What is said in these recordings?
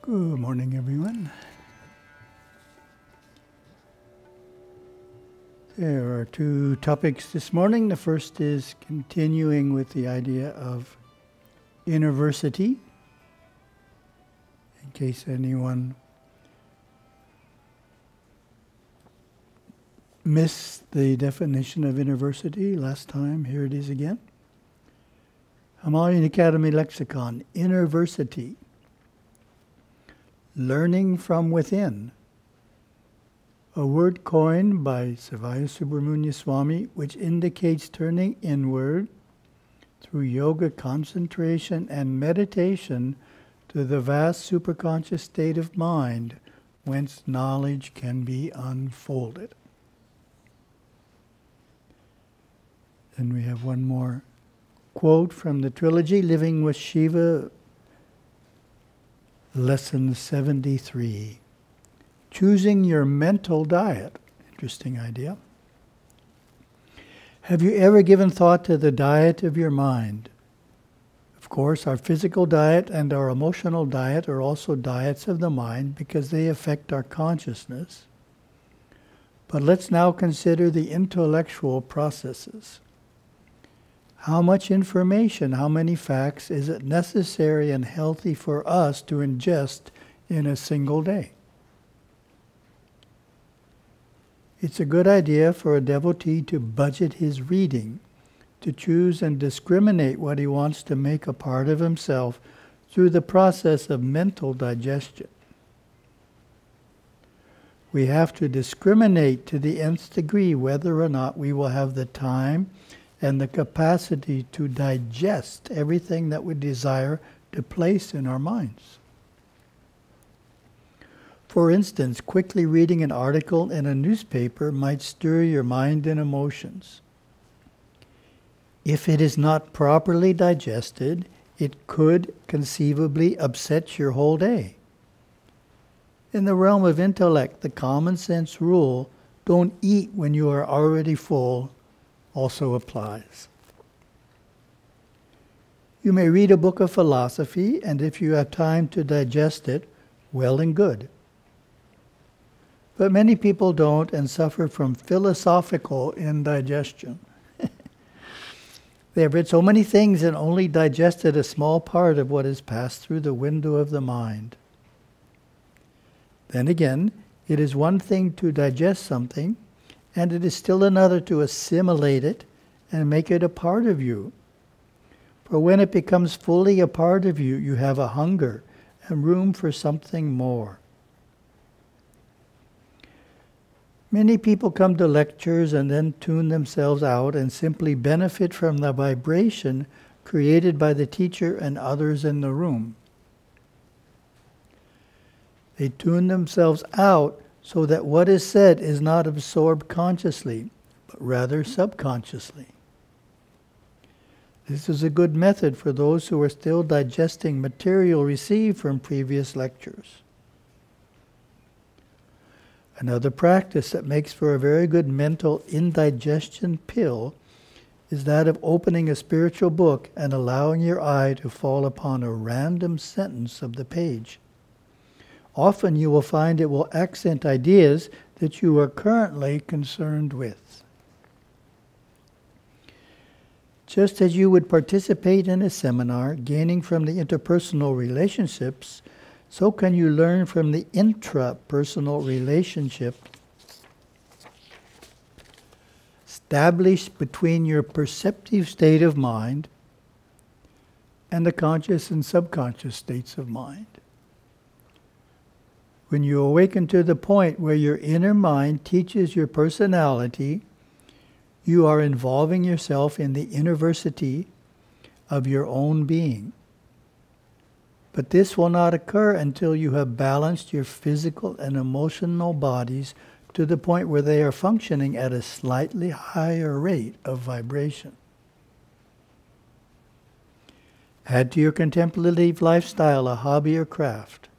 Good morning, everyone. There are two topics this morning. The first is continuing with the idea of Innerversity, in case anyone missed the definition of Innerversity last time. Here it is again. Himalayan Academy Lexicon, Innerversity. Learning from within, a word coined by Sivaya Subramuniyaswami, which indicates turning inward through yoga concentration and meditation to the vast superconscious state of mind whence knowledge can be unfolded. Then we have one more quote from the trilogy, Living with Shiva, Lesson 73. Choosing your mental diet. Interesting idea. Have you ever given thought to the diet of your mind? Of course, our physical diet and our emotional diet are also diets of the mind because they affect our consciousness. But let's now consider the intellectual processes. How much information, how many facts is it necessary and healthy for us to ingest in a single day? It's a good idea for a devotee to budget his reading, to choose and discriminate what he wants to make a part of himself through the process of mental digestion. We have to discriminate to the nth degree whether or not we will have the time and the capacity to digest everything that we desire to place in our minds. For instance, quickly reading an article in a newspaper might stir your mind and emotions. If it is not properly digested, it could conceivably upset your whole day. In the realm of intellect, the common sense rule, don't eat when you are already full, also applies. You may read a book of philosophy, and if you have time to digest it, well and good. But many people don't and suffer from philosophical indigestion. They have read so many things and only digested a small part of what has passed through the window of the mind. Then again, it is one thing to digest something, and it is still another to assimilate it and make it a part of you. For when it becomes fully a part of you, you have a hunger and room for something more. Many people come to lectures and then tune themselves out and simply benefit from the vibration created by the teacher and others in the room. They tune themselves out so that what is said is not absorbed consciously, but rather subconsciously. This is a good method for those who are still digesting material received from previous lectures. Another practice that makes for a very good mental indigestion pill is that of opening a spiritual book and allowing your eye to fall upon a random sentence of the page. Often you will find it will accent ideas that you are currently concerned with. Just as you would participate in a seminar, gaining from the interpersonal relationships, so can you learn from the intrapersonal relationship established between your perceptive state of mind and the conscious and subconscious states of mind. When you awaken to the point where your inner mind teaches your personality, you are involving yourself in the Innerversity of your own being. But this will not occur until you have balanced your physical and emotional bodies to the point where they are functioning at a slightly higher rate of vibration. Add to your contemplative lifestyle a hobby or craft.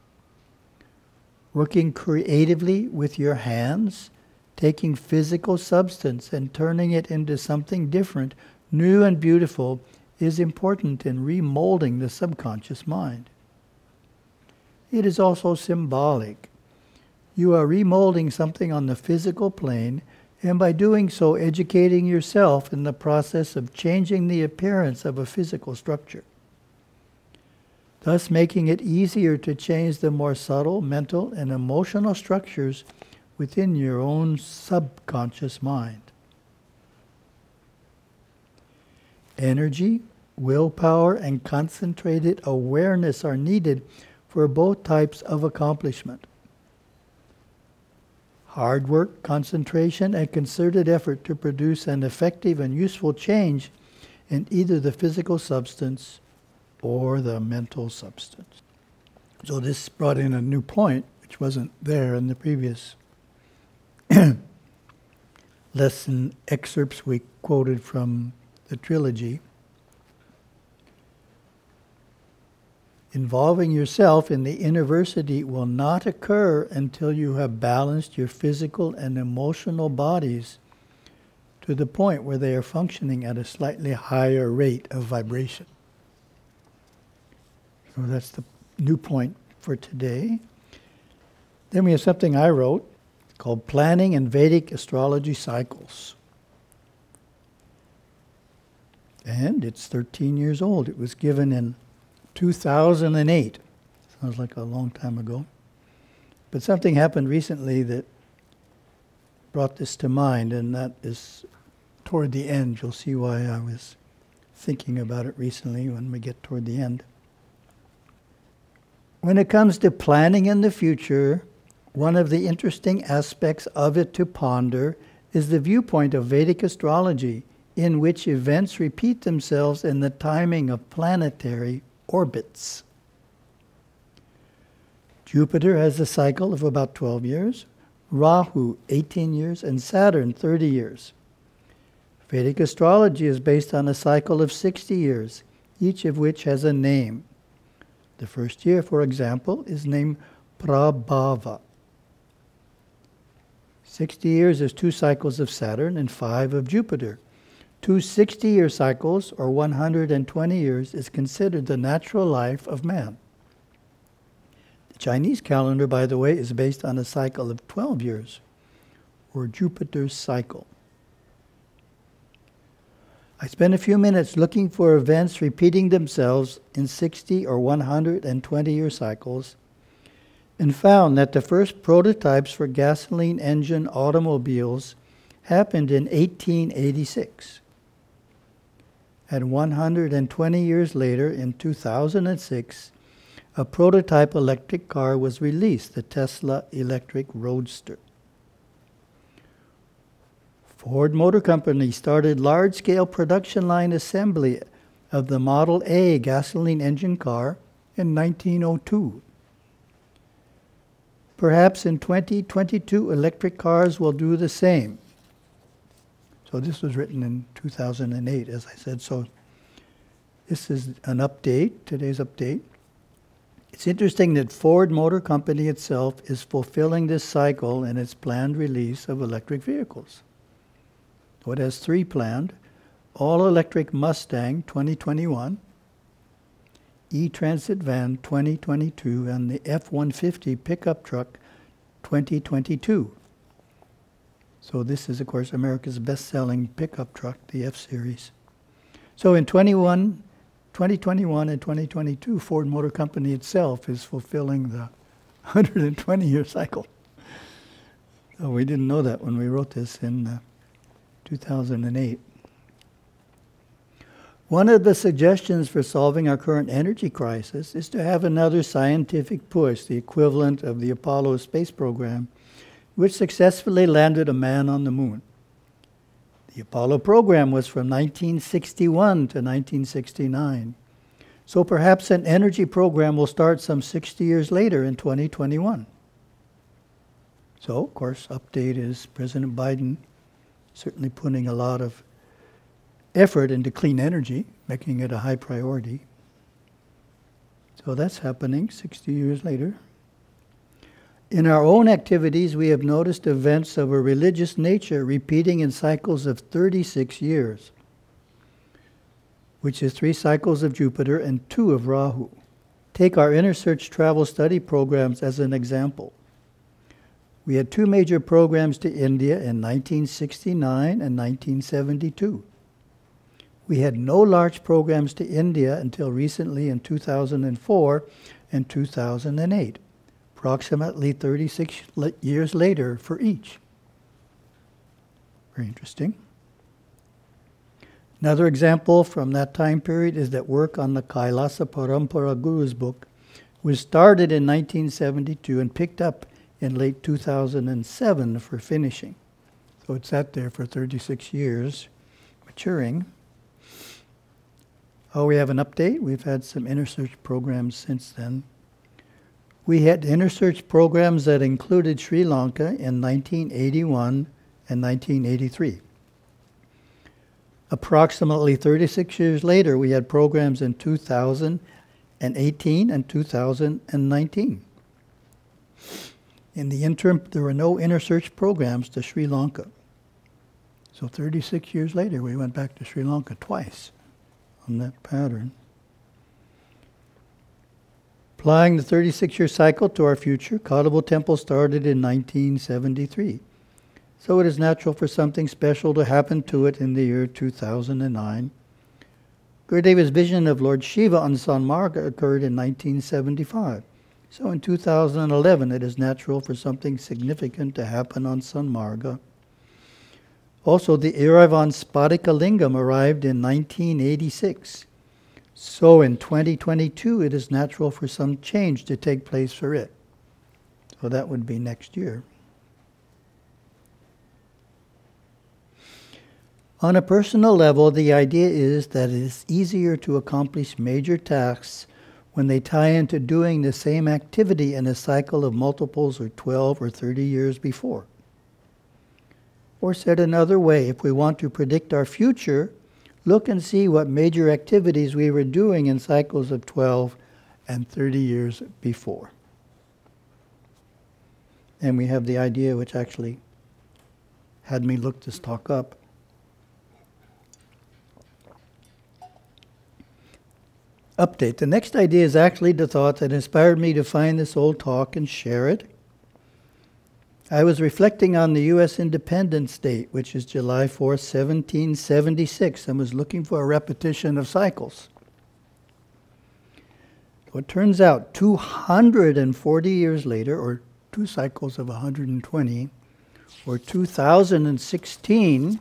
Working creatively with your hands, taking physical substance and turning it into something different, new and beautiful, is important in remolding the subconscious mind. it is also symbolic. You are remolding something on the physical plane, and by doing so, educating yourself in the process of changing the appearance of a physical structure, thus making it easier to change the more subtle mental and emotional structures within your own subconscious mind. Energy, willpower, and concentrated awareness are needed for both types of accomplishment. Hard work, concentration, and concerted effort to produce an effective and useful change in either the physical substance or the mental substance. So this brought in a new point, which wasn't there in the previous lesson excerpts we quoted from the trilogy. Involving yourself in the Innerversity will not occur until you have balanced your physical and emotional bodies to the point where they are functioning at a slightly higher rate of vibration. So that's the new point for today. Then we have something I wrote called Planning and Vedic Astrology Cycles. And it's 13 years old. It was given in 2008. Sounds like a long time ago. But something happened recently that brought this to mind, and that is toward the end. You'll see why I was thinking about it recently when we get toward the end. When it comes to planning in the future, one of the interesting aspects of it to ponder is the viewpoint of Vedic astrology, in which events repeat themselves in the timing of planetary orbits. Jupiter has a cycle of about 12 years, Rahu 18 years, and Saturn 30 years. Vedic astrology is based on a cycle of 60 years, each of which has a name. The first year, for example, is named Prabhava. 60 years is 2 cycles of Saturn and 5 of Jupiter. 2 60-year cycles, or 120 years, is considered the natural life of man. The Chinese calendar, by the way, is based on a cycle of 12 years, or Jupiter's cycle. I spent a few minutes looking for events repeating themselves in 60 or 120-year cycles, and found that the first prototypes for gasoline engine automobiles happened in 1886. And 120 years later, in 2006, a prototype electric car was released, the Tesla Electric Roadster. Ford Motor Company started large-scale production line assembly of the Model A gasoline engine car in 1902. Perhaps in 2022, electric cars will do the same. So this was written in 2008, as I said. So this is an update, today's update. It's interesting that Ford Motor Company itself is fulfilling this cycle in its planned release of electric vehicles. So it has 3 planned: all-electric Mustang 2021, E-Transit van 2022, and the F-150 pickup truck 2022. So this is, of course, America's best-selling pickup truck, the F-Series. So in 2021 and 2022, Ford Motor Company itself is fulfilling the 120-year cycle. So we didn't know that when we wrote this in 2008. One of the suggestions for solving our current energy crisis is to have another scientific push, the equivalent of the Apollo space program, which successfully landed a man on the moon. The Apollo program was from 1961 to 1969. So perhaps an energy program will start some 60 years later in 2021. So, of course, update is President Biden certainly putting a lot of effort into clean energy, making it a high priority. So that's happening 60 years later. In our own activities, we have noticed events of a religious nature repeating in cycles of 36 years, which is 3 cycles of Jupiter and 2 of Rahu. Take our Inner Search travel study programs as an example. We had 2 major programs to India in 1969 and 1972. We had no large programs to India until recently in 2004 and 2008, approximately 36 years later for each. Very interesting. Another example from that time period is that work on the Kailasa Parampara Guru's book was started in 1972 and picked up in late 2007 for finishing. So it sat there for 36 years, maturing. Oh, we have an update. We've had some Inner Search programs since then. We had Inner Search programs that included Sri Lanka in 1981 and 1983. Approximately 36 years later, we had programs in 2018 and 2019. In the interim, there were no Inner Search programs to Sri Lanka. So 36 years later, we went back to Sri Lanka twice on that pattern. Applying the 36-year cycle to our future, Kadavul Temple started in 1973. So it is natural for something special to happen to it in the year 2009. Gurudeva's vision of Lord Shiva on Sanmarga occurred in 1975. So in 2011, it is natural for something significant to happen on Sanmarga. Also, the Eravan Spadika Lingam arrived in 1986. So in 2022, it is natural for some change to take place for it. So that would be next year. On a personal level, the idea is that it is easier to accomplish major tasks when they tie into doing the same activity in a cycle of multiples or 12 or 30 years before. Or said another way, if we want to predict our future, look and see what major activities we were doing in cycles of 12 and 30 years before. And we have the idea, which actually had me look this talk up. Update. The next idea is actually the thought that inspired me to find this old talk and share it. I was reflecting on the U.S. Independence Date, which is July 4th, 1776, and was looking for a repetition of cycles. So it turns out 240 years later, or 2 cycles of 120, or 2016,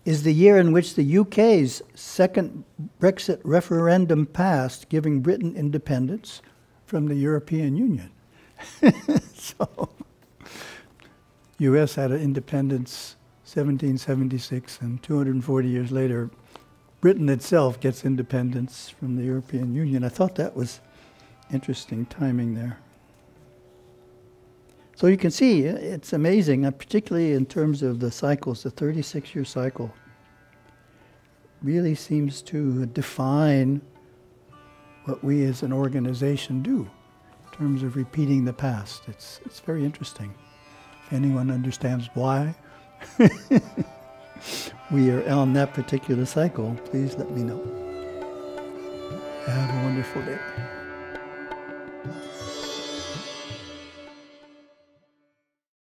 is the year in which the UK's second Brexit referendum passed, giving Britain independence from the European Union. So, US had an independence 1776, and 240 years later, Britain itself gets independence from the European Union. I thought that was interesting timing there. So you can see, it's amazing, particularly in terms of the cycles, the 36-year cycle really seems to define what we as an organization do in terms of repeating the past. It's very interesting. If anyone understands why we are on that particular cycle, please let me know. Have a wonderful day.